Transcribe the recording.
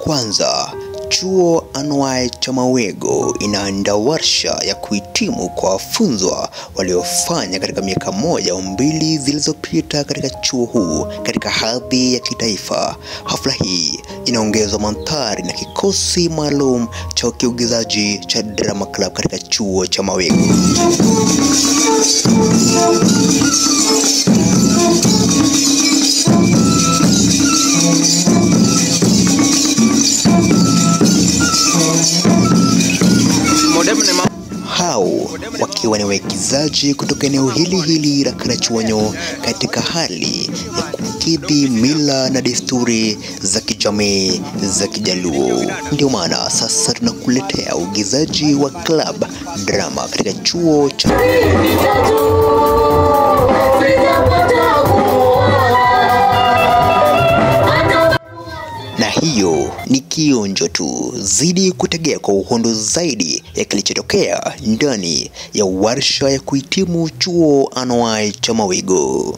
Kwanza, chuo anuwai cha Mawego inaandaa warsha ya kuhitimu kwa wafunzwa waliofanya katika miaka 1 au 2 zilizopita katika chuo huu katika hadhi ya kitaifa. Hafla hii inaongezwa mandhari na kikosi maalum cha uigizaji cha Drama Club katika chuo cha Mawego. Hao wakiwa ni waigizaji kutoka eneo hili la Karachuonyo katika hali ya kukidhi mila na desturi za kijamii za Kijaluo. Ndio maana sasa tunakuletea uigizaji wa club drama katika chuo cha na hiyo ni kionjo tu. Zidi kutegea kwa uhondo zaidi ya kilichotokea ndani ya warsha ya kuhitimu chuo anuwai cha Mawego.